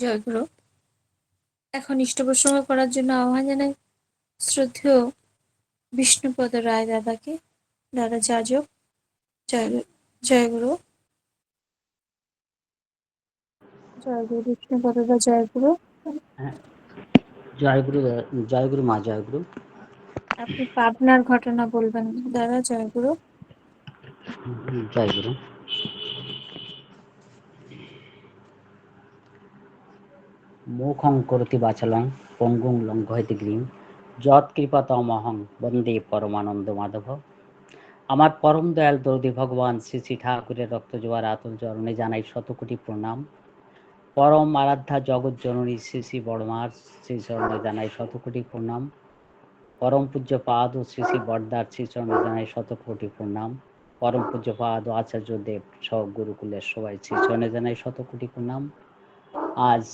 জয়গুরু। এখন ইষ্ট প্রসঙ্গ করার জন্য আহ্বান জানাই শ্রদ্ধেয় বিষ্ণুপদ রায় দাদাকে। দাদা যাজক। জয়গুরু। জয়গুরু বিষ্ণুপদ দা, জয়গুরু। হ্যাঁ, জয়গুরু। জয়গুরু মা, জয়গুরু। আপনি পাবনার ঘটনা বলবেন দাদা। জয়গুরু। জয়গুরু। মুখং করতি বাচালং পঙ্গুং লঙ্ঘয়তি গিরিং যৎকৃপাতমহং বন্দে পরমানন্দ মাধব। আমার পরম দয়াল দরদি ভগবান শ্রী শ্রী ঠাকুরের রক্ত জোয়ার আতুল চরণে জানাই শতকোটি প্রণাম। পরম আরাধ্যা জগৎ জননী শ্রী শ্রী বড়মার শ্রী চরণে জানাই শতকোটি প্রণাম। পরম পূজ্য পাদ ও শ্রী শ্রী বড়দার শ্রী চরণে জানাই শতকোটি প্রণাম। পরম পূজ্য পাদ ও আচার্য দেব সহ গুরুকুলের সবাই শ্রী চরণে জানাই শতকোটি প্রণাম। আজ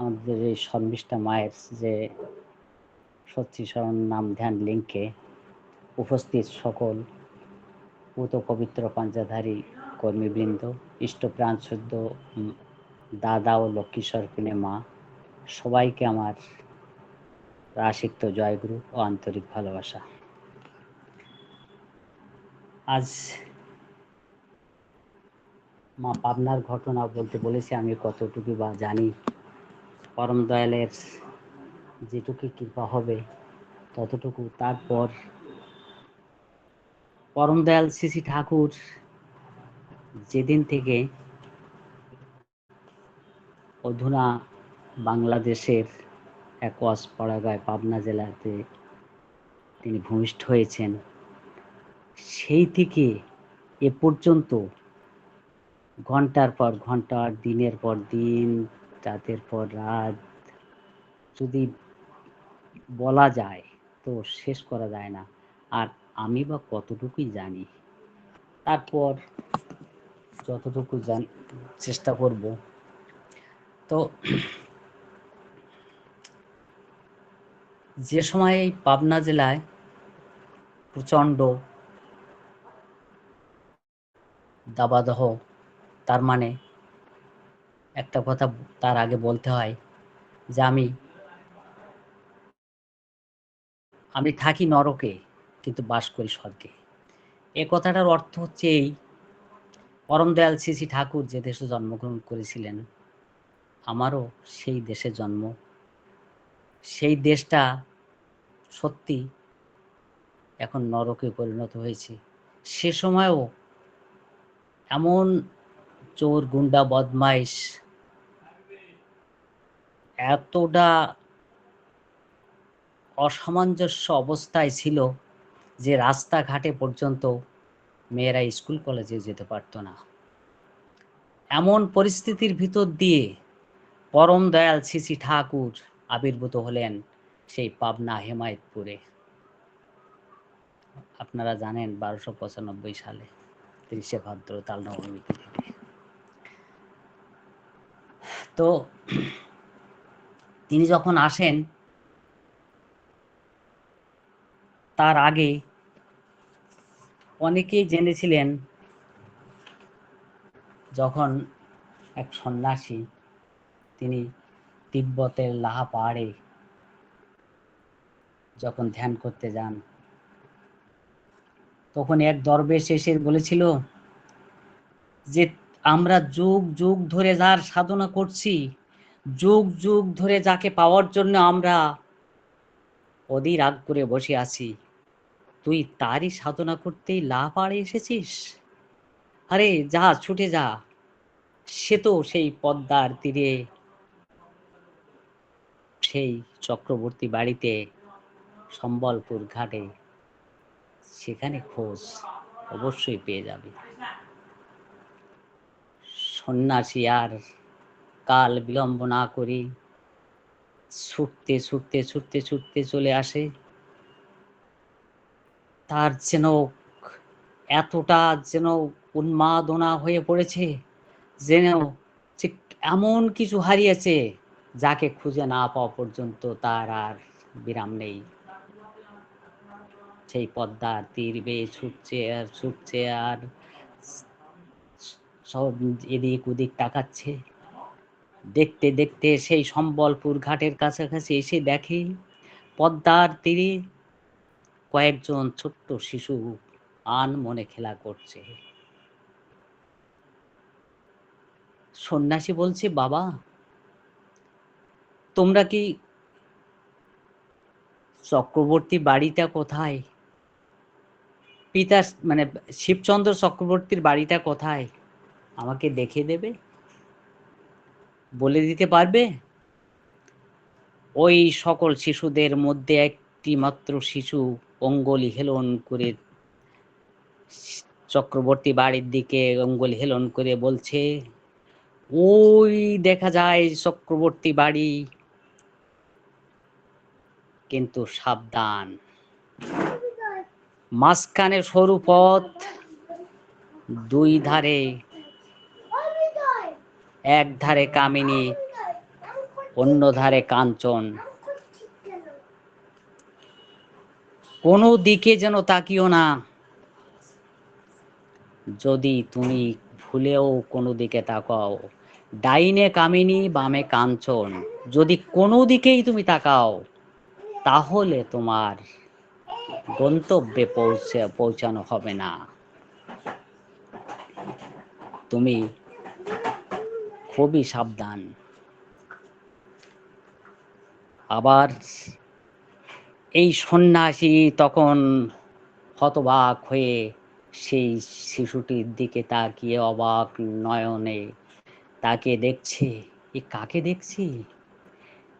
আমাদের এই শর্মিষ্ঠা মায়ের যে সত্যি শরণ নাম ধ্যান লিঙ্কে উপস্থিত সকল পুত পবিত্র পাঞ্জাধারী কর্মীবৃন্দ, ইষ্টপ্রাণ শুদ্ধ দাদা ও লক্ষ্মীশ্বর কিনে মা, সবাইকে আমার রাশিক্ত জয়গুরু ও আন্তরিক ভালোবাসা। আজ মা পাবনার ঘটনা বলতে বলেছি, আমি কতটুকু বা জানি। পরম দয়ালের যেটুকু কৃপা হবে ততটুকু। তারপর পরম দয়াল শ্রী শ্রী ঠাকুর যেদিন থেকে অধুনা বাংলাদেশের একোয়াস পাড়াগায় পাবনা জেলাতে তিনি ভূমিষ্ঠ হয়েছেন, সেই থেকে এ পর্যন্ত ঘন্টার পর ঘন্টা, দিনের পর দিন, রাতের পর রাত, যদি বলা যায় তো শেষ করা যায় না। আর আমি বা কতটুকুই জানি, তারপর যতটুকু চেষ্টা করব। তো যে সময় এই পাবনা জেলায় প্রচণ্ড দাবাদহ, তার মানে একটা কথা তার আগে বলতে হয় যে আমি থাকি নরকে কিন্তু বাস করি স্বর্গে। এ কথাটার অর্থ হচ্ছে এই, পরম দয়াল শ্রী শ্রী ঠাকুর যে দেশে জন্মগ্রহণ করেছিলেন, আমারও সেই দেশে জন্ম। সেই দেশটা সত্যি এখন নরকে পরিণত হয়েছে। সে সময়ও এমন চোর, গুন্ডা, বদমাইশ এতটা অসামঞ্জস্য অবস্থায় ছিল যে রাস্তাঘাটে পর্যন্ত মেয়েরা স্কুল কলেজে যেতে পারত না। এমন পরিস্থিতির ভিতর দিয়ে পরম দয়াল শ্রী শ্রী ঠাকুর আবির্ভূত হলেন সেই পাবনা হেমায়েতপুরে। আপনারা জানেন 1295 সালে 30শে ভাদ্র তাল নবমী তিথিতে। তো তিনি যখন আসেন, তার আগে অনেকেই জেনেছিলেন, যখন এক সন্ন্যাসী তিনি তিব্বতের লাহা পাহাড়ে যখন ধ্যান করতে যান, তখন এক দরবেশ এসে বলেছিল যে আমরা যুগ যুগ ধরে যার সাধনা করছি, যুগ যুগ ধরে যাকে পাওয়ার জন্য আমরা অধীর আগ করে বসে আছি, তুই তারই সাধনা করতেই লাহা পাহাড়ে এসেছিস? আরে যা, ছুটে যা, সে তো সেই পদ্মার তীরে সেই চক্রবর্তী বাড়িতে সম্বলপুর ঘাটে, সেখানে খোঁজ, অবশ্যই পেয়ে যাবে। সন্ন্যাসী আর কাল বিলম্ব না করে ছুটতে ছুটতে ছুটতে ছুটতে চলে আসে। তার যেন এতটা যেন উন্মাদনা হয়ে পড়েছে, যেন এমন কিছু হারিয়েছে যাকে খুঁজে না পাওয়া পর্যন্ত তার আর বিরাম নেই। সেই পদ্মার তীর বেয়ে ছুটছে আর ছুটছে, আর সব এদিক ওদিক তাকাচ্ছে, দেখতে দেখতে সেই সম্বলপুর ঘাটের কাছাকাছি এসে দেখে পদ্মার তীরে কয়েকজন ছোট্ট শিশু আনমনে খেলা করছে। সন্ন্যাসী বলছে, বাবা তোমরা কি চক্রবর্তী বাড়িটা কোথায়? পিতা মানে শিবচন্দ্র চক্রবর্তীর বাড়িটা কোথায়? আমাকে দেখিয়ে দেবে, বলে দিতে পারবে? ওই সকল শিশুদের মধ্যে একটি মাত্র শিশু অঙ্গুলি হেলন করে চক্রবর্তী বাড়ির দিকে অঙ্গুলি হেলন করে বলছে, ওই দেখা যায় চক্রবর্তী বাড়ি, কিন্তু সাবধান, মাঝখানে সরু পথ, দুই ধারে, এক ধারে কামিনী, অন্য ধারে কাঞ্চন, কোনো দিকে যেন তাকিও না। যদি তুমি ভুলেও কোনো দিকে তাকাও, ডাইনে কামিনী বামে কাঞ্চন, যদি কোনো দিকেই তুমি তাকাও তাহলে তোমার গন্তব্যে পৌঁছানো হবে না। তুমি খুবই সাবধান। আবার এই সন্ন্যাসী তখন হতবাক হয়ে সেই শিশুটির দিকে তাকিয়ে অবাক নয়নে তাকিয়ে দেখছে, এ কাকে দেখছি?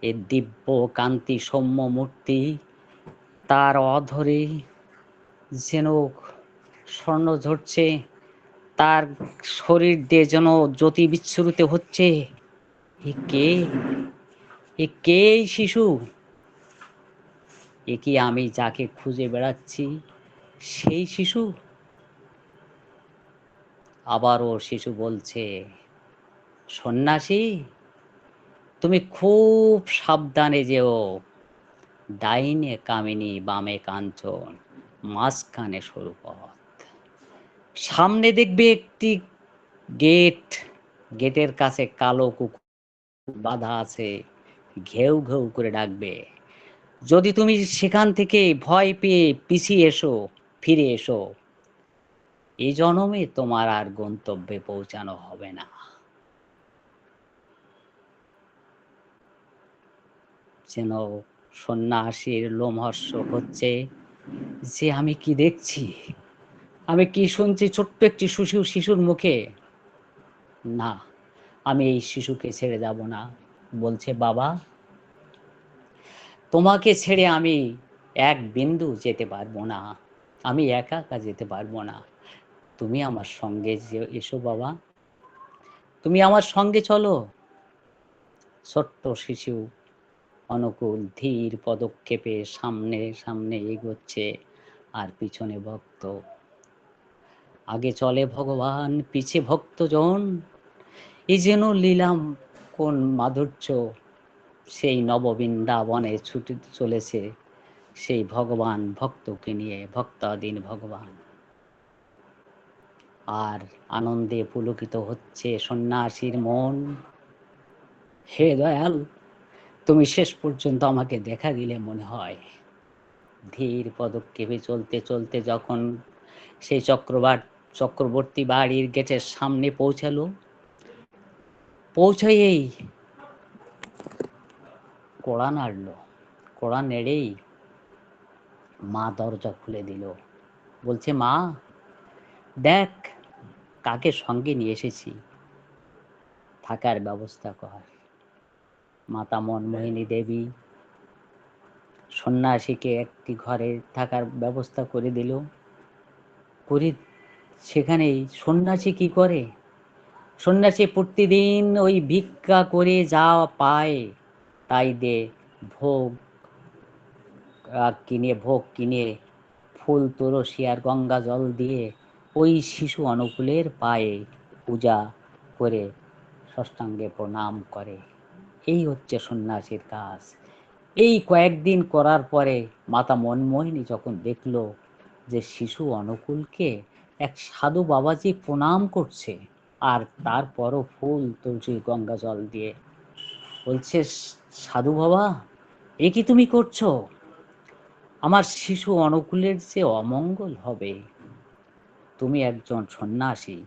এ দিব্য কান্তি সৌম্য মূর্তি, তার অধরে যেন স্বর্ণ ঝরছে, তার শরীর দিয়ে যেন জ্যোতি বিচ্ছুরিত হচ্ছে। এ কে? এ কে এই শিশু? এ কি আমি যাকে খুঁজে বেড়াচ্ছি সেই শিশু? আবারও শিশু বলছে, সন্ন্যাসী তুমি খুব সাবধানে যেও, ডাইনে কামিনী বামে কাঞ্চন, মাঝখানে সরু পথ, সামনে দেখবে একটি গেট, গেটের কাছে কালো কুকুর বাঁধা আছে, ঘেউ ঘেউ করে ডাকবে। যদি তুমি সেখান থেকে ভয় পেয়ে পিছিয়ে এসো, ফিরে এসো, এই জন্মে তোমার আর গন্তব্যে পৌঁছানো হবে না। যেন সন্ন্যাসীর লোমহর্ষ হচ্ছে যে আমি কি দেখছি, আমি কি শুনছি ছোট্ট একটি শিশুর মুখে। না, আমি এই শিশুকে ছেড়ে যাব না। বলছে, বাবা তোমাকে ছেড়ে আমি এক বিন্দু যেতে পারবো না, আমি একা একা যেতে পারবো না, তুমি আমার সঙ্গে এসো বাবা, তুমি আমার সঙ্গে চলো। ছোট্ট শিশু অনুকূল ধীর পদক্ষেপে সামনে সামনে এগোচ্ছে, আর পিছনে ভক্ত। আগে চলে ভগবান, পিছে ভক্তজন, এই যেন লীলাম কোন মাধুর্য, সেই নববৃন্দাবনে ছুটে চলেছে সেই ভগবান ভক্তকে নিয়ে, ভক্তাধীন ভগবান। আর আনন্দে পুলকিত হচ্ছে সন্ন্যাসীর মন। হে দয়াল, তুমি শেষ পর্যন্ত আমাকে দেখা দিলে মনে হয়। ধীর পদক্ষেপে চলতে চলতে যখন সেই চক্রবর্তী বাড়ির গেটের সামনে পৌঁছালো, পৌঁছায়েই কড়া নাড়ল, কড়া নেড়েই মা দরজা খুলে দিল। বলছে, মা দেখ কাকে সঙ্গে নিয়ে এসেছি, থাকার ব্যবস্থা কর। মাতা মনমোহিনী দেবী সন্ন্যাসীকে একটি ঘরে থাকার ব্যবস্থা করে দিল। করে সেখানেই সন্ন্যাসী কি করে, সন্ন্যাসী প্রতিদিন ওই ভিক্ষা করে যা পায় তাই দে ভোগ ভোগ কিনে ফুল তুলসী আর গঙ্গা জল দিয়ে ওই শিশু অনুকূলের পায়ে পূজা করে সাষ্টাঙ্গে প্রণাম করে। এই হচ্ছে সন্ন্যাসীর কাজ। এই কয়েকদিন করার পরে মাতা মনমোহিনী যখন দেখলো যে শিশু অনুকূলকে এক সাধু বাবাজি প্রণাম করছে, আর তারপরও ফুল তুলসী গঙ্গা জল দিয়ে বলছে, সাধু বাবা, এ কি তুমি করছো? আমার শিশু অনুকূলের যে অমঙ্গল হবে। তুমি একজন সন্ন্যাসী।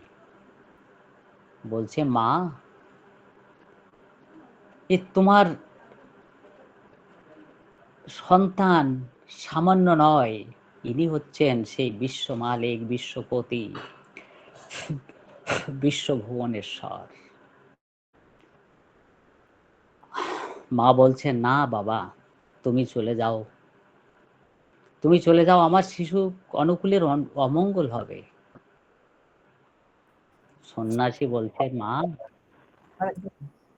বলছে, মা, এ তোমার সন্তান সামান্য নয়, ইনি হচ্ছেন সেই বিশ্ব মালিক, বিশ্বপতি, বিশ্বভুবনেশ্বর। মা বলছে, না বাবা, তুমি চলে যাও, তুমি চলে যাও, আমার শিশু অনুকূলের অমঙ্গল হবে। সন্ন্যাসী বলছে, মা,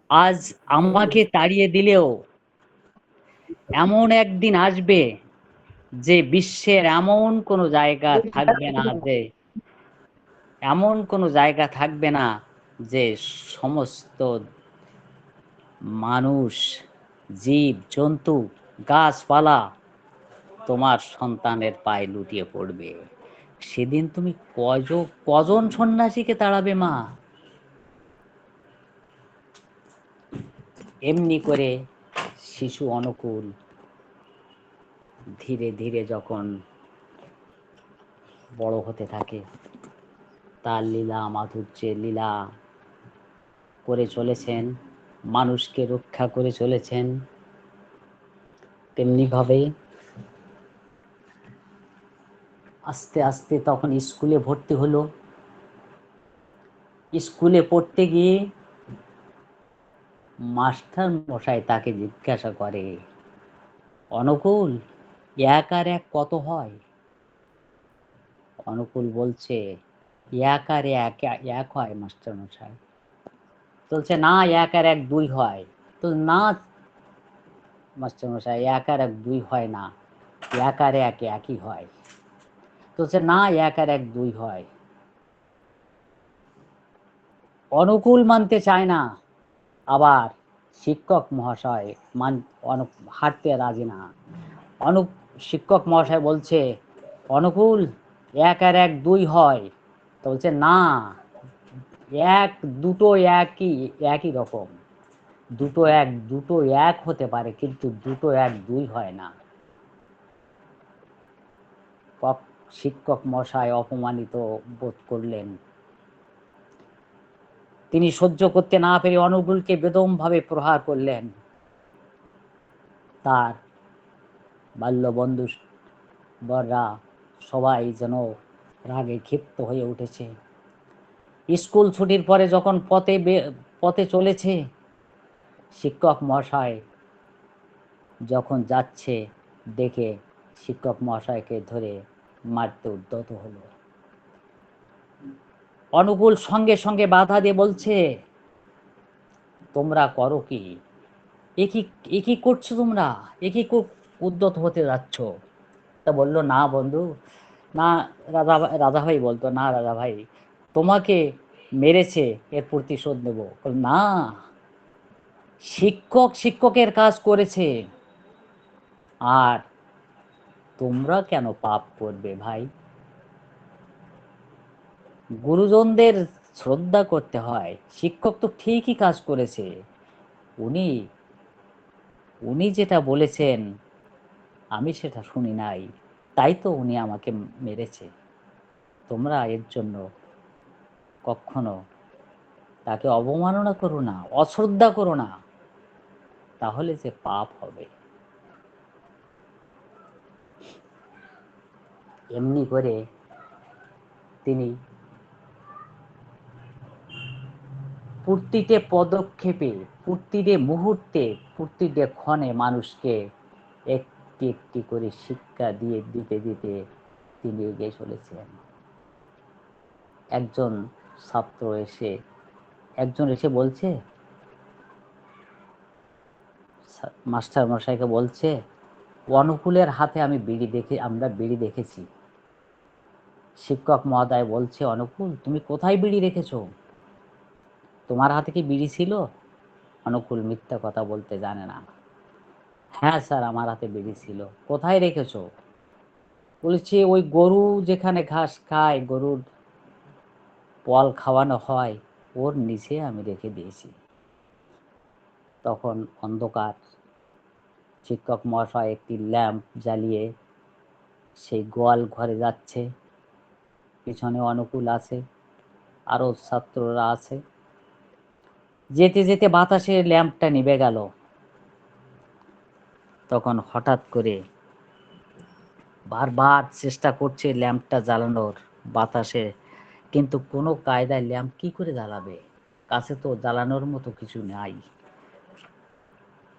আজ আমাকে তাড়িয়ে দিলেও এমন একদিন আসবে যে বিশ্বের এমন কোনো জায়গা থাকবে না, যে এমন কোনো জায়গা থাকবে না যে সমস্ত মানুষ, জীব জন্তু, গাছপালা তোমার সন্তানের পায়ে লুটিয়ে পড়বে। সেদিন তুমি কজন সন্ন্যাসীকে তাড়াবে মা? এমনি করে শিশু অনুকূল ধীরে ধীরে যখন বড় হতে থাকে, তার লীলা মাধুর্যের লীলা করে চলেছেন, মানুষকে রক্ষা করে চলেছেন। তেমনিভাবে আস্তে আস্তে তখন স্কুলে ভর্তি হলো। স্কুলে পড়তে গিয়ে মাস্টার মশাই তাকে জিজ্ঞাসা করে, অনুকূল, এক আর এক কত হয়? অনুকূল বলছে, এক আর এক এক হয় মাস্টার মশাই। বলছে, না, এক আর এক দুই হয়। তো না মাস্টার মশাই, এক আর এক দুই হয় না, এক আর এক একই হয়। বলছে, না, এক আর এক দুই হয়। অনুকূল মানতে চায় না, আবার শিক্ষক মহাশয় হাঁটতে রাজি না। শিক্ষক মহাশয় বলছে, অনুকূল, এক আর এক দুই হয়। তো বলছে, না, এক দুটো একই একই রকম, দুটো এক হতে পারে, কিন্তু দুটো এক দুই হয় না। শিক্ষক মশাই অপমানিত বোধ করলেন। তিনি সহ্য করতে না পেরে অনুকূলকে বেদমভাবে প্রহার করলেন। তার বাল্য বন্ধু বররা সবাই যেন রাগে ক্ষিপ্ত হয়ে উঠেছে। স্কুল ছুটির পরে যখন পথে চলেছে, শিক্ষক মহাশয় যখন যাচ্ছে, দেখে শিক্ষক মহাশয়কে ধরে মারতে উদ্যত হলো। অনুকূল সঙ্গে সঙ্গে বাধা দিয়ে বলছে, তোমরা করো কি? এ কি করছো তোমরা? এ কি উদ্যত হতে যাচ্ছ? তা বলল, না বন্ধু, না। রাজা ভাই বলতো, না রাজা ভাই, তোমাকে মেরেছে, এর প্রতিশোধ নেব। না, শিক্ষকের কাজ করেছে, আর তোমরা কেন পাপ করবে ভাই? গুরুজনদের শ্রদ্ধা করতে হয়। শিক্ষক তো ঠিকই কাজ করেছে, উনি উনি যেটা বলেছেন আমি সেটা শুনি নাই, তাই তো উনি আমাকে মেরেছে। তোমরা এর জন্য কখনো তাকে অবমাননা করো না, অশ্রদ্ধা করো না, তাহলে যে পাপ হবে। এমনি করে তিনি প্রতিটি পদক্ষেপে, প্রতিটি মুহূর্তে, প্রতিটি ক্ষণে মানুষকে একটি একটি করে শিক্ষা দিতে দিতে তিনি এগিয়ে চলেছেন। একজন এসে বলছে, মাস্টার মশাইকে বলছে, অনুকূলের হাতে আমরা বিড়ি দেখেছি। শিক্ষক মহোদয় বলছে, অনুকূল, তুমি কোথায় বিড়ি রেখেছো? তোমার হাতে কি বিড়ি ছিল? অনুকূল মিথ্যা কথা বলতে জানে না। হ্যাঁ স্যার, আমার হাতে বিড়ি ছিল। কোথায় রেখেছো? বলছে, ওই গরু যেখানে ঘাস খায়, গরুর পল খাওয়ানো হয়, ওর নিচে আমি রেখে দিয়েছি। তখন অন্ধকার। শিক্ষক মহাশয় একটি ল্যাম্প জ্বালিয়ে সেই গোয়াল ঘরে যাচ্ছে, পিছনে অনুকূল আছে, আরো ছাত্ররা আছে। যেতে যেতে বাতাসে ল্যাম্পটা নিভে গেল। তখন হঠাৎ করে বারবার চেষ্টা করছে ল্যাম্পটা জ্বালানোর বাতাসে, কিন্তু কোনো কায়দায় ল্যাম্প কি করে জ্বালাবে, কাছে তো জ্বালানোর মতো কিছু নাই।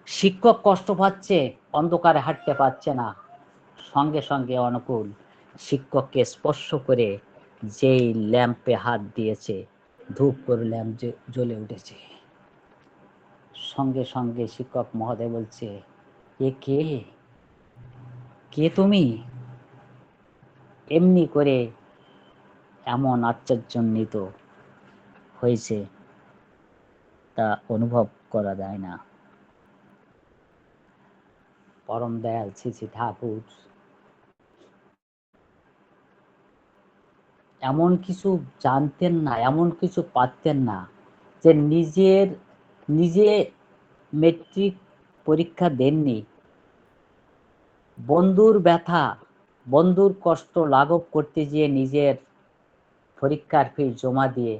শিক্ষক কষ্ট পাচ্ছে, অন্ধকারে হাঁটতে পারছে না। সঙ্গে সঙ্গে অনুকূল শিক্ষককে স্পর্শ করে যেই ল্যাম্পে হাত দিয়েছে, ধূপ করে ল্যাম্প জ্বলে উঠেছে। সঙ্গে সঙ্গে শিক্ষক মহোদয় বলছে, এ কে, কে তুমি? এমনি করে এমন আশ্চর্যান্বিত হয়েছে তা অনুভব করা যায় না। পরম দয়াল শ্রী শ্রী ঠাকুর এমন কিছু জানতেন না, এমন কিছু পারতেন না যে নিজে মেট্রিক পরীক্ষা দেননি, বন্ধুর ব্যথা, বন্ধুর কষ্ট লাঘব করতে গিয়ে নিজের পরীক্ষার ফি জমা দিয়ে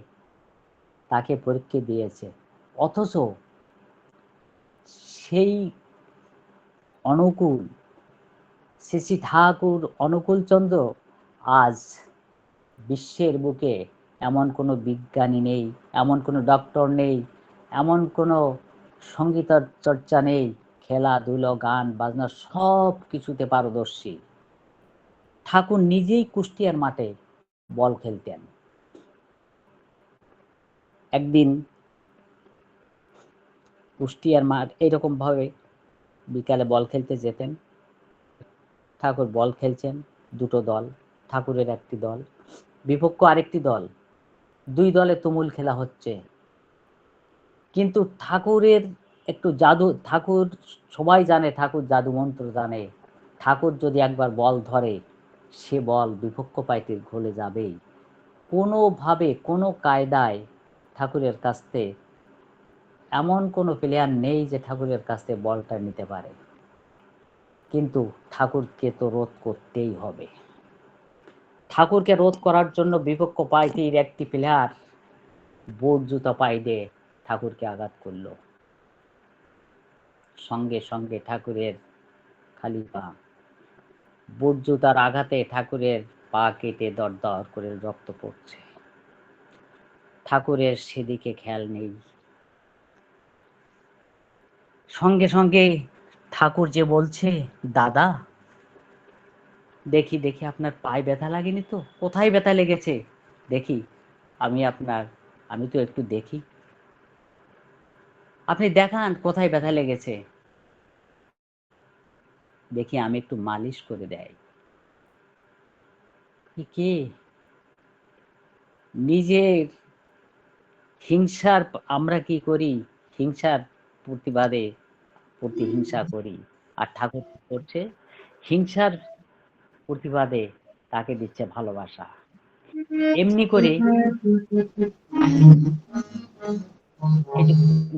তাকে পরীক্ষা দিয়েছে। অথচ সেই অনুকূল শ্রী শ্রী ঠাকুর অনুকূলচন্দ্র আজ বিশ্বের বুকে এমন কোনো বিজ্ঞানী নেই, এমন কোনো ডক্টর নেই, এমন কোনো সঙ্গীত চর্চা নেই, খেলাধুলো গান বাজনা সব কিছুতে পারদর্শী। ঠাকুর নিজেই কুষ্টিয়ার মাঠে বল খেলতেন। একদিন কুষ্টিয়ার মাঠ এরকম ভাবে বিকালে বল খেলতে যেতেন। ঠাকুর বল খেলছেন, দুটো দল, ঠাকুরের একটি দল, বিপক্ষ আরেকটি দল, দুই দলে তুমুল খেলা হচ্ছে। কিন্তু ঠাকুরের একটু জাদু, ঠাকুর সবাই জানে ঠাকুর জাদু মন্ত্র জানে, ঠাকুর যদি একবার বল ধরে সে বল বিপক্ষ পার্টির গোলে যাবেই। কোনোভাবে কোনো কায়দায় ঠাকুরের কাছ থেকে এমন কোনো প্লেয়ার নেই যে ঠাকুরের কাছ থেকে বলটা নিতে পারে। কিন্তু ঠাকুরকে তো রোধ করতেই হবে। ঠাকুরকে রোধ করার জন্য বিপক্ষ পার্টির একটি প্লেয়ার বুট জুতা পায়ে দিয়ে ঠাকুরকে আঘাত করলো। সঙ্গে সঙ্গে ঠাকুরের খালি পা, বুট জুতার আঘাতে ঠাকুরের পা কেটে দরদর করে রক্ত পড়ছে। ঠাকুরের সেদিকে খেয়াল নেই। সঙ্গে সঙ্গে ঠাকুর যে বলছে, দাদা দেখি দেখি আপনার পায়ে ব্যথা লাগেনি তো? কোথায় ব্যথা লেগেছে দেখি, আমি তো একটু দেখি, আপনি দেখান কোথায় ব্যথা লেগেছে, দেখি আমি একটু মালিশ করে দেয়। কি নিজের হিংসার, আমরা কি করি, হিংসার প্রতিবাদে প্রতিহিংসা করি, আর ঠাকুর কি করছে, হিংসার প্রতিবাদে তাকে দিচ্ছে ভালোবাসা। এমনি করে একটু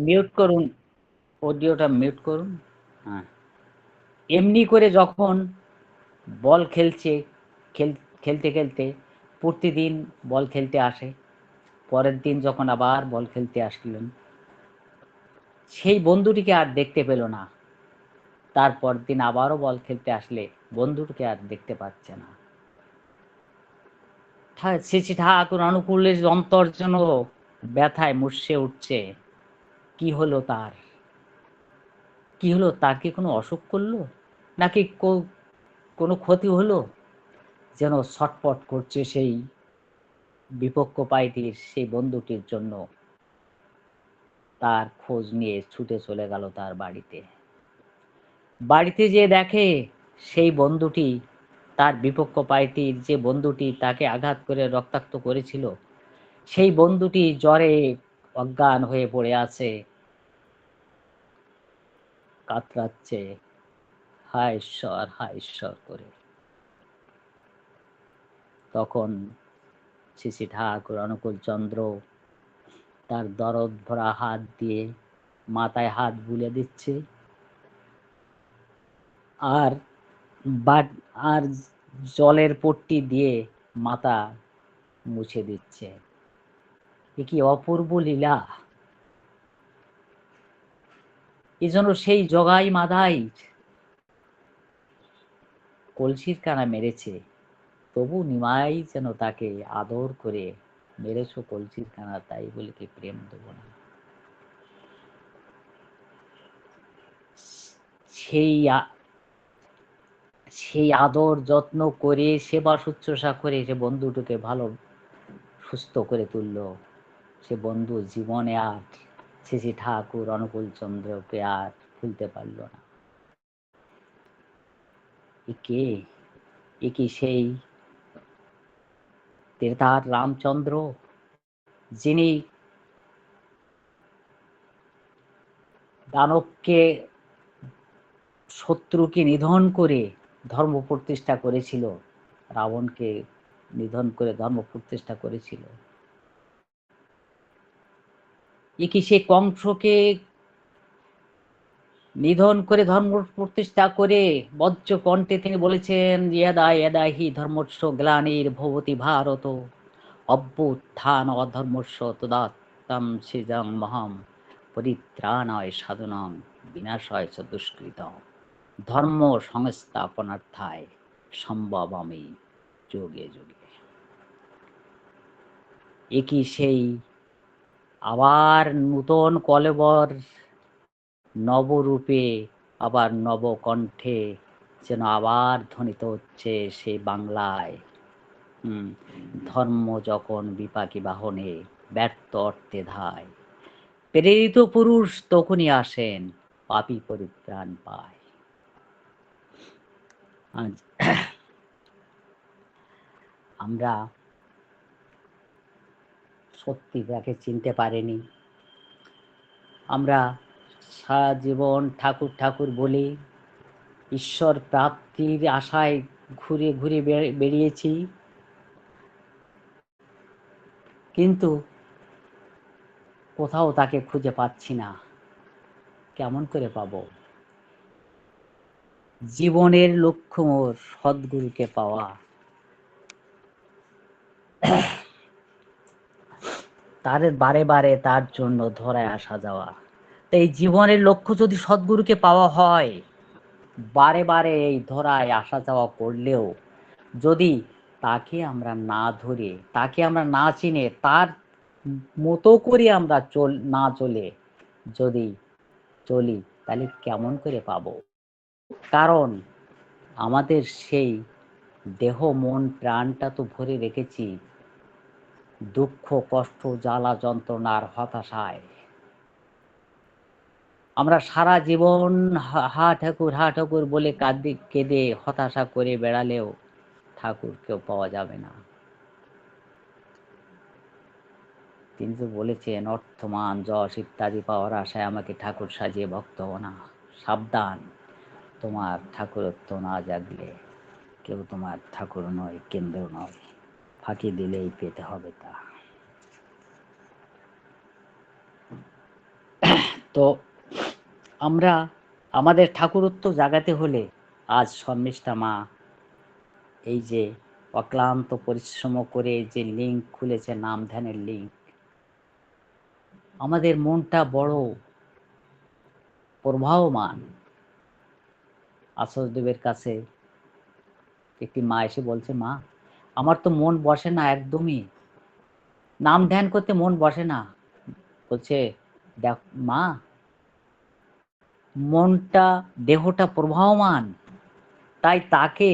মিউট করুন, অডিওটা মিউট করুন। হ্যাঁ, এমনি করে যখন বল খেলছে, খেলতে খেলতে প্রতিদিন বল খেলতে আসে, পরের দিন যখন আবার বল খেলতে আসলেন, সেই বন্ধুটিকে আর দেখতে পেল না। তারপর দিন আবারও বল খেলতে আসলে বন্ধুটিকে আর দেখতে পাচ্ছে না। শ্রী শ্রী ঠাকুর অনুকূলের অন্তর যেন ব্যথায় মুর্ছে উঠছে। কি হলো তার, কি হলো, তার কি কোনো অসুখ করলো, নাকি কোনো ক্ষতি হলো? যেন ছটফট করছে সেই বিপক্ষ পার্টির সেই বন্ধুটির জন্য। তার খোঁজ নিয়ে ছুটে চলে গেল তার বাড়িতে। বাড়িতে যেয়ে দেখে সেই বন্ধুটি, তার বিপক্ষ পার্টির যে বন্ধুটি তাকে আঘাত করে রক্তাক্ত করেছিল, সেই বন্ধুটি জ্বরে অজ্ঞান হয়ে পড়ে আছে, কাতরাচ্ছে, হায় ঈশ্বর করে। তখন শ্রী শ্রী ঠাকুর অনুকূল চন্দ্র তার দরদ ভরা হাত দিয়ে মাথায় হাত বুলে দিচ্ছে, আর বাট আর জলের পট্টি দিয়ে মাথা মুছে দিচ্ছে। এ কি অপূর্ব লীলা! এ যেন সেই জগাই মাধাই কলসির কানা মেরেছে, তবু নিমাই যেন তাকে আদর করে, মেরেছো কলসির কানা তাই বলে কি প্রেম দেবো না? সেই সেই আদর যত্ন করে, সেবা শুশ্রূষা করে সে বন্ধুটিকে ভালো সুস্থ করে তুললো। সে বন্ধু জীবনে আর শ্রী ঠাকুর অনুকূল চন্দ্রকে আর ভুলতে পারল না। একে এ কি সেই ত্রেতার রামচন্দ্র, যিনি দানবকে, শত্রুকে নিধন করে ধর্ম প্রতিষ্ঠা করেছিল, রাবণকে নিধন করে ধর্ম প্রতিষ্ঠা করেছিল? এ কি সে কংসকে নিধন করে ধর্ম প্রতিষ্ঠা করে বজ্র কণ্ঠে তিনি বলেছেন, ইয়দা ইয়দা হি ধর্মস্য গ্লানির ভবতি ভারত অভ্যুত্থান অধর্মস্য তদাত্মং সৃজং মহাম পরিত্রাণায় সাধনাং বিনাশায় চ দুষ্কৃতম ধর্ম সংস্থাপনার্থায় সম্ভবামি যুগে যুগে। এ কি সেই আবার নূতন কলেবর নবরূপে, আবার নবকণ্ঠে যেন আবার ধ্বনিত হচ্ছে সেই বাংলায়। ধর্ম যখন বিপাকী বাহনে ব্যর্থ অর্থে ধায়, প্রেরিত পুরুষ তখনই আসেন, পাপী পরিত্রাণ পায়। আজ আমরা সত্যি তাকে চিনতে পারিনি। আমরা সারা জীবন ঠাকুর ঠাকুর বলি, ঈশ্বর প্রাপ্তির আশায় ঘুরে ঘুরে বেরিয়েছি, কিন্তু কোথাও তাকে খুঁজে পাচ্ছি না। কেমন করে পাবো? জীবনের লক্ষ্য মোর সদ্গুরুকে পাওয়া, তার বারে বারে তার জন্য ধরায় আসা যাওয়া। এই জীবনের লক্ষ্য যদি সদ্গুরুকে পাওয়া হয়, বারে বারে এই ধরায় আসা যাওয়া করলেও যদি তাকে আমরা না ধরে, তাকে আমরা না চিনে, তার মতো করে আমরা না চলে যদি চলি, তাহলে কেমন করে পাবো? কারণ আমাদের সেই দেহ মন প্রাণটা তো ভরে রেখেছি দুঃখ কষ্ট জ্বালা যন্ত্রণার হতাশায়। আমরা সারা জীবন হা ঠাকুর বলে কাঁদে কেঁদে হতাশা করে বেড়ালেও ঠাকুরকেও পাওয়া যাবে না। তিনি তো বলেছেন, অর্থমান যশ ইত্যাদি পাওয়ার আশায় আমাকে ঠাকুর সাজিয়ে ভক্ত হও না। সাবধান, তোমার ঠাকুরত্ব না জাগলে কেউ তোমার ঠাকুর নয়, কেন্দ্র নয়, ফাঁকি দিলেই পেতে হবে তা। তো আমরা আমাদের ঠাকুরত্ব জাগাতে হলে আজ শর্মিষ্ঠা মা এই যে অক্লান্ত পরিশ্রম করে যে লিঙ্ক খুলেছে, নাম ধ্যানের লিঙ্ক, আমাদের মনটা বড় প্রবাহমান। আচার্যদেবের কাছে একটি মা এসে বলছে, মা আমার তো মন বসে না, একদমই নাম ধ্যান করতে মন বসে না। বলছে, দেখ মা, মনটা দেহটা প্রবাহমান, তাই তাকে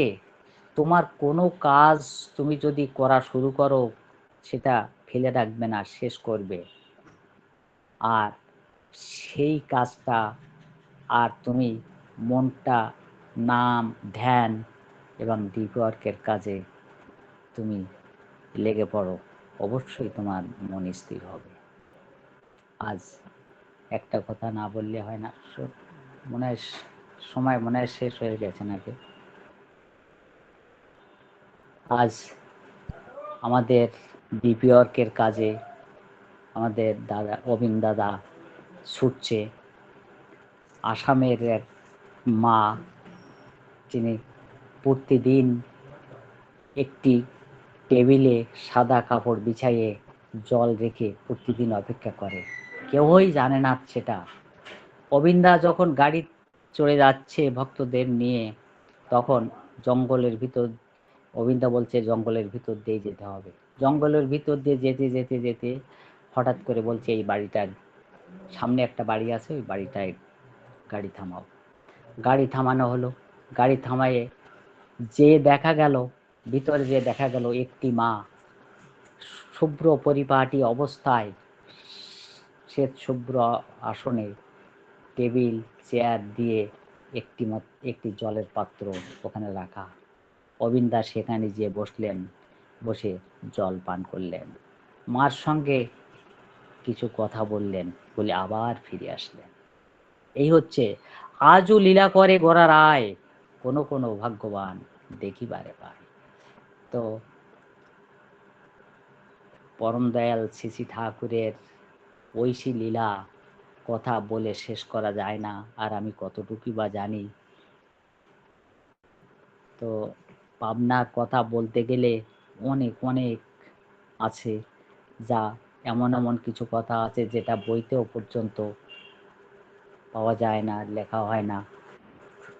তোমার কোনো কাজ তুমি যদি করা শুরু করো, সেটা ফেলে রাখবে না, শেষ করবে। আর সেই কাজটা, আর তুমি মনটা নাম ধ্যান এবং ডিপ ওয়ার্কের কাজে তুমি লেগে পড়ো, অবশ্যই তোমার মন স্থির হবে। আজ একটা কথা না বললে হয় না, মনে হয় সময় মনে হয় শেষ হয়ে গেছে নাকি। আজ আমাদের ডিপি ওয়ার্কের কাজে আমাদের দাদা অবিন দাদা ছুটছে, আসামের এক মা, যিনি প্রতিদিন একটি টেবিলে সাদা কাপড় বিছাইয়ে জল রেখে প্রতিদিন অপেক্ষা করে, কেউই জানে না সেটা। অবিন্দা যখন গাড়ি চড়ে যাচ্ছে ভক্তদের নিয়ে, তখন জঙ্গলের ভিতর, অবিন্দা বলছে জঙ্গলের ভিতর দিয়ে যেতে হবে। জঙ্গলের ভিতর দিয়ে যেতে যেতে যেতে হঠাৎ করে বলছে এই বাড়িটার সামনে একটা বাড়ি আছে, ওই বাড়িটায় গাড়ি থামাও। গাড়ি থামানো হলো। গাড়ি থামায়ে যে দেখা গেল, ভিতরে যে দেখা গেল একটি মা শুভ্র পরিপাটি অবস্থায় শ্বেত শুভ্র আসনে টেবিল চেয়ার দিয়ে একটি জলের পাত্র ওখানে রাখা। অবিন্দা সেখানে গিয়ে বসলেন, বসে জল পান করলেন, মার সঙ্গে কিছু কথা বললেন, বলে আবার ফিরে আসলেন। এই হচ্ছে আজও লীলা করে গোরা রায়, কোনো কোনো ভাগ্যবান দেখিবারে পায়। তো পরম দয়াল শ্রী শ্রী ঠাকুরের ঐশী লীলা কথা বলে শেষ করা যায় না, আর আমি কতটুকুই বা জানি। তো পাবনার কথা বলতে গেলে অনেক অনেক আছে, যা এমন এমন কিছু কথা আছে যেটা বইতেও পর্যন্ত পাওয়া যায় না, লেখা হয় না।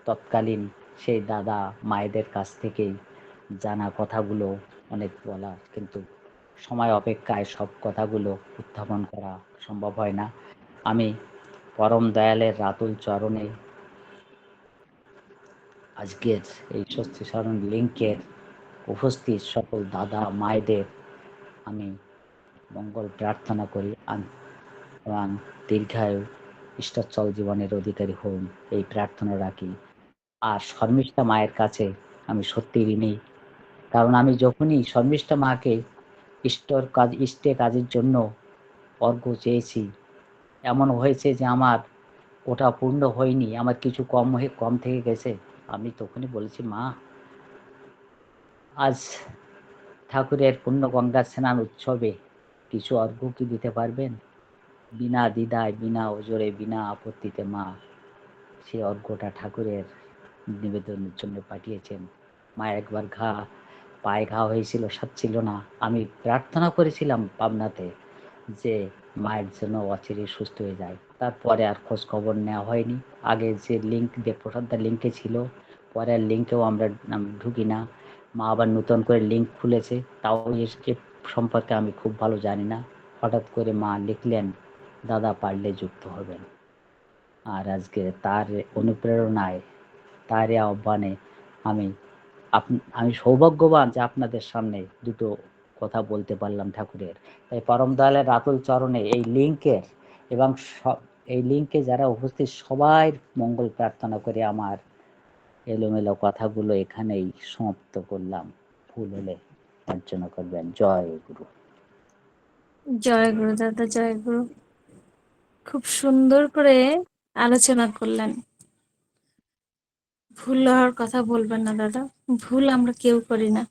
তৎকালীন সেই দাদা মায়েদের কাছ থেকেই জানা কথাগুলো অনেক বলা, কিন্তু সময় অপেক্ষায় সব কথাগুলো উত্থাপন করা সম্ভব হয় না। আমি পরম দয়ালের রাতুল চরণে আজকের এই স্বস্তি স্মরণ লিঙ্কের উপস্থিত সকল দাদা মায়েদের আমি মঙ্গল প্রার্থনা করি, এবং দীর্ঘায়ু ঈশ্বরচল জীবনের অধিকারী হন এই প্রার্থনা রাখি। আর শর্মিষ্ঠা মায়ের কাছে আমি সত্যি ঋণী, কারণ আমি যখনই শর্মিষ্ঠা মাকে ইষ্টে কাজের জন্য অর্ঘ্য চেয়েছি, এমন হয়েছে যে আমার ওটা পূর্ণ হয়নি, আমার কিছু কম থেকে গেছে। আমি তখনই বলেছি, মা আজ ঠাকুরের পূর্ণ গঙ্গা স্নান উৎসবে কিছু অর্ঘ্য কি দিতে পারবেন? বিনা দ্বিধায়, বিনা ওজরে, বিনা আপত্তিতে মা সেই অর্ঘ্যটা ঠাকুরের নিবেদনের জন্য পাঠিয়েছেন। মা একবার পায়ে ঘা হয়েছিল, সারছিল না। আমি প্রার্থনা করেছিলাম পাবনাতে যে মায়ের জন্য অচিরেই সুস্থ হয়ে যায়। তারপরে আর খোঁজ খবর নেওয়া হয়নি। আগে যে লিঙ্ক দেবপ্রসাদদার লিঙ্কে ছিল, পরে আর লিঙ্কেও আমরা ঢুকি না। মা আবার নতুন করে লিঙ্ক খুলেছে, তাও এ সম্পর্কে আমি খুব ভালো জানি না। হঠাৎ করে মা লিখলেন, দাদা পারলে যুক্ত হবেন। আর আজকে তার অনুপ্রেরণায়, তার আহ্বানে আমি আমি সৌভাগ্যবান যে আপনাদের সামনে দুটো কথা বলতে পারলাম ঠাকুরের। তাই পরম দয়ালের রাতুল চরণে এই লিঙ্কের এবং এই লিঙ্কে যারা উপস্থিত সবাই মঙ্গল প্রার্থনা করে আমার এলোমেলো কথাগুলো এখানেই সমাপ্ত করলাম। ভুল হলে মার্জনা করবেন। জয় গুরু। জয় গুরু দাদা, জয় গুরু। খুব সুন্দর করে আলোচনা করলেন। ভুল হওয়ার কথা বলবেন না দাদা, ভুল আমরা কেউ করি না,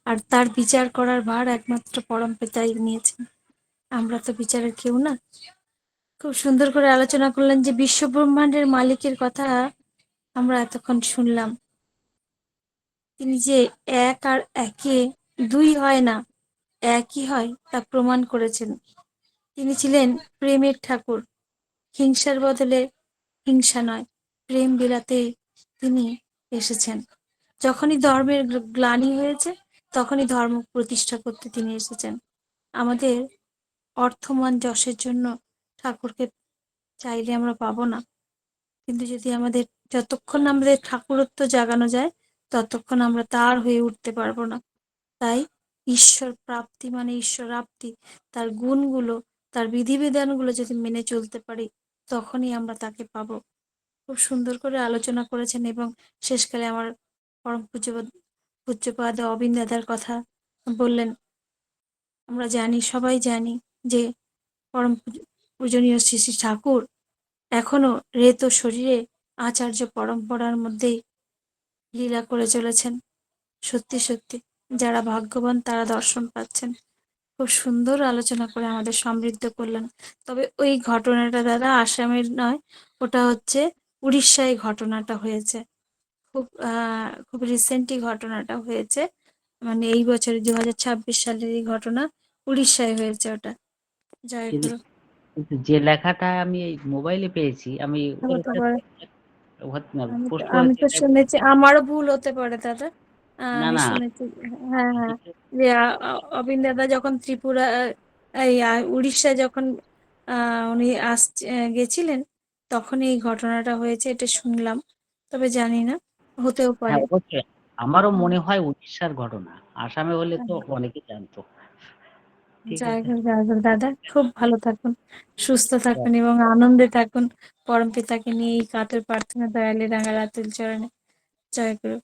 আর তার বিচার করার ভার একমাত্র পরম পিতাই নিয়েছেন, আমরা তো বিচারের কেউ না। খুব সুন্দর করে আলোচনা করলেন যে বিশ্ব ব্রহ্মাণ্ডের মালিকের কথা আমরা এতক্ষণ শুনলাম। তিনি যে এক আর একে দুই হয় না, একই হয় তা প্রমাণ করেছেন। তিনি ছিলেন প্রেমের ঠাকুর, হিংসার বদলে হিংসা নয়, প্রেম বিলাতে তিনি এসেছেন। যখনই ধর্মের গ্লানি হয়েছে, তখনই ধর্ম প্রতিষ্ঠা করতে তিনি এসেছেন। আমাদের অর্থমান যশের জন্য ঠাকুরকে চাইলে আমরা পাবো না, কিন্তু যদি যতক্ষণ আমাদের ঠাকুরত্ব জাগানো যায়, ততক্ষণ আমরা তার হয়ে উঠতে পারবো না। তাই ঈশ্বর প্রাপ্তি মানে ঈশ্বরাপ্তি, তার গুণগুলো, তার বিধিবিধানগুলো যদি মেনে চলতে পারি, তখনই আমরা তাকে পাবো। খুব সুন্দর করে আলোচনা করেছেন, এবং শেষকালে আমার পরম পূজ্যপাদ অবিন দাদার কথা বললেন। আমরা জানি, সবাই জানি যে পরম পূজনীয় শ্রী শ্রী ঠাকুর এখনো রেত শরীরে আচার্য পরম্পরার মধ্যেই লীলা করে চলেছেন। সত্যি সত্যি যারা ভাগ্যবান তারা দর্শন পাচ্ছেন। খুব সুন্দর আলোচনা করে আমাদের সমৃদ্ধ করলেন। তবে ওই ঘটনাটা দাদা আসামের নয়, ওটা হচ্ছে উড়িষ্যায় ঘটনাটা হয়েছে। খুব রিসেন্টলি ঘটনাটা হয়েছে। মানে এই বছরে 2026 সালের এই ঘটনা। উড়িষ্যায় হয়েছে ওটা। কিন্তু জয়গুরু। কিন্তু যে লেখাটা আমি এই মোবাইলে পেয়েছি, আমি হতে পারে। পোস্ট আমি করেছি তো এটাই শুনেছি, আমারও ভুল হতে পারে দাদা। না, আমি না শুনেছি। হ্যাঁ, হ্যাঁ। এটা যে অবিন দাদা যখন ত্রিপুরা, এই উড়িষ্যা যখন উনি গেছিলেন, তখন এই ঘটনাটা হয়েছে, এটা শুনলাম। তবে জানি না, হতেও হ্যাঁ, পারে। অবশ্যই। আমারও হুম, মনে হয় উড়িষ্যার ঘটনা। আসামে হলে তো হুম। অনেকে জানতো। ঠিক জয় আছে? গুরু, জয় গুরু দাদা। খুব ভালো থাকুন, সুস্থ থাকুন এবং আনন্দে থাকুন। পরম পিতাকে নিয়ে এই কাতর প্রার্থনা দয়ালে রাঙা রাতুল চরণে। জয় গুরু।